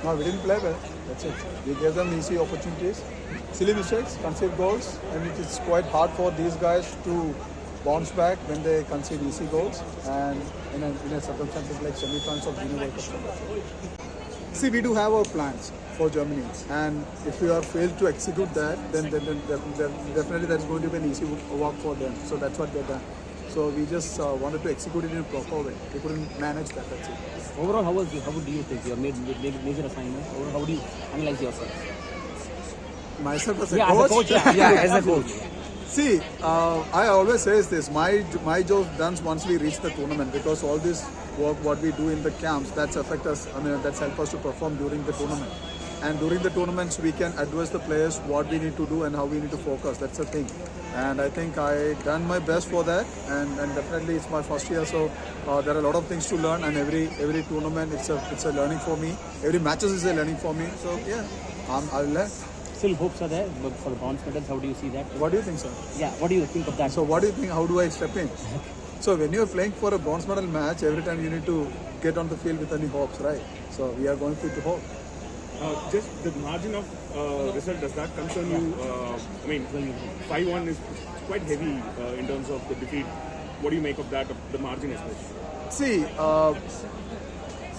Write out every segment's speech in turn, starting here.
No, we didn't play well. That's it. We gave them easy opportunities, silly mistakes, concede goals, and it is quite hard for these guys to bounce back when they concede easy goals and in a circumstances like semi-finals of Junior World Cup. See, we do have our plans for Germany, and if we are failed to execute that, then definitely that's going to be an easy work for them. So that's what they've done. So we just wanted to execute it in a proper way. We couldn't manage that. That's it. Overall, how do you think you have made major assignments? Or how do you analyze yourself? Myself as a Yeah, coach. as a coach. Yeah, as a coach. See, I always say this. My job done once we reach the tournament, because all this work what we do in the camps that's affect us. I mean that's help us to perform during the tournament. And during the tournaments we can advise the players what we need to do and how we need to focus. That's the thing. And I think I done my best for that. And definitely it's my first year, so there are a lot of things to learn. And every tournament it's a learning for me. Every matches is a learning for me. So yeah, I'll learn. Still hopes are there, but for the bronze medals, how do you see that? What do you think, sir? Yeah, what do you think of that? So what do you think? How do I step in? So when you're playing for a bronze medal match, every time you need to get on the field with any hopes, right? So we are going to hope. Just the margin of result, does that concern you? I mean, 5-1 is quite heavy in terms of the defeat. What do you make of that, of the margin especially? See,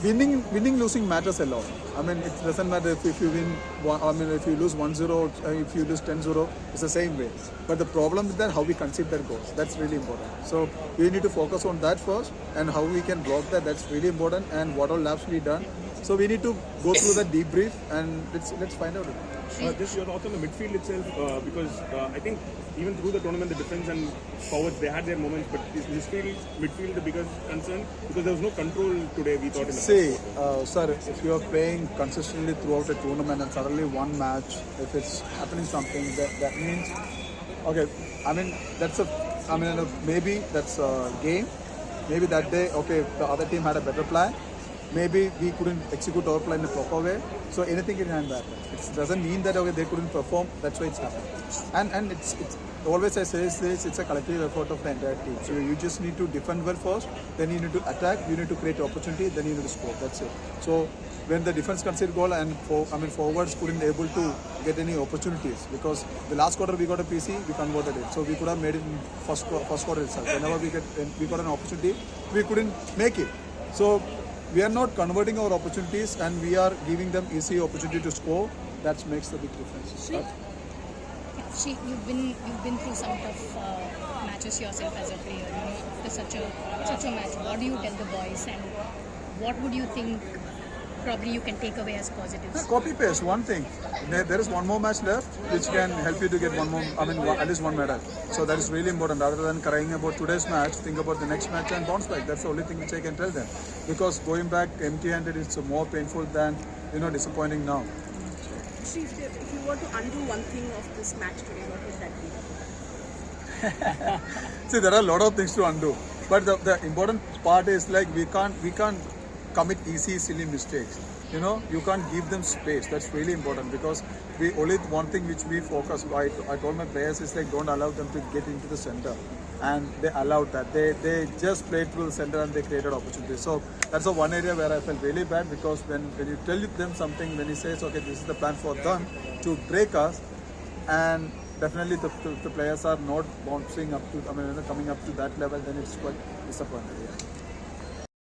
winning, losing matters a lot. I mean, it doesn't matter if you win. If you lose 1-0, if you lose 10-0, it's the same way. But the problem is that how we concede their goals. That's really important. So we need to focus on that first, and how we can block that. That's really important. And what all laps we done. So we need to go through the debrief, and let's find out. Just your thoughts on the midfield itself, because I think even through the tournament, the defense and forwards, they had their moments, but is midfield the biggest concern? Because there was no control today, we thought. See, sir, if you are playing consistently throughout a tournament and suddenly one match, if it's happening something, that means, okay, I mean, maybe that's a game. Maybe that day, okay, the other team had a better plan. Maybe we couldn't execute our plan in a proper way. So anything can happen. It doesn't mean that okay, they couldn't perform. That's why it's happening. And it's always I say this, it's a collective effort of the entire team. So you just need to defend well first, then you need to attack, you need to create opportunity, then you need to score. That's it. So when the defense conceded goal and forwards couldn't able to get any opportunities, because the last quarter we got a PC, we converted it. So we could have made it in first quarter itself. Whenever we got an opportunity, we couldn't make it. So we are not converting our opportunities, and we are giving them easy opportunity to score. That makes the big difference. Shri, you've been through some tough matches yourself as a player. After such a match, what do you tell the boys, and what would you think probably you can take away as positives? Copy paste one thing. There is one more match left which can help you to get one more. At least one medal. So that is really important. Rather than crying about today's match, think about the next match and bounce back. That's the only thing which I can tell them. Because going back empty-handed is more painful than disappointing now. Shri, if you were to undo one thing of this match today, what would that be? See, there are a lot of things to undo, but the important part is like we can't commit easy, silly mistakes. You can't give them space. That's really important, because we only one thing which we focus. I told my players is like don't allow them to get into the center, and they allowed that. They just played through the center and they created opportunities. So that's the one area where I felt really bad, because when you tell them something, when he says okay, this is the plan for them to break us, and definitely the players are not bouncing up to coming up to that level, then it's quite disappointing. Yeah.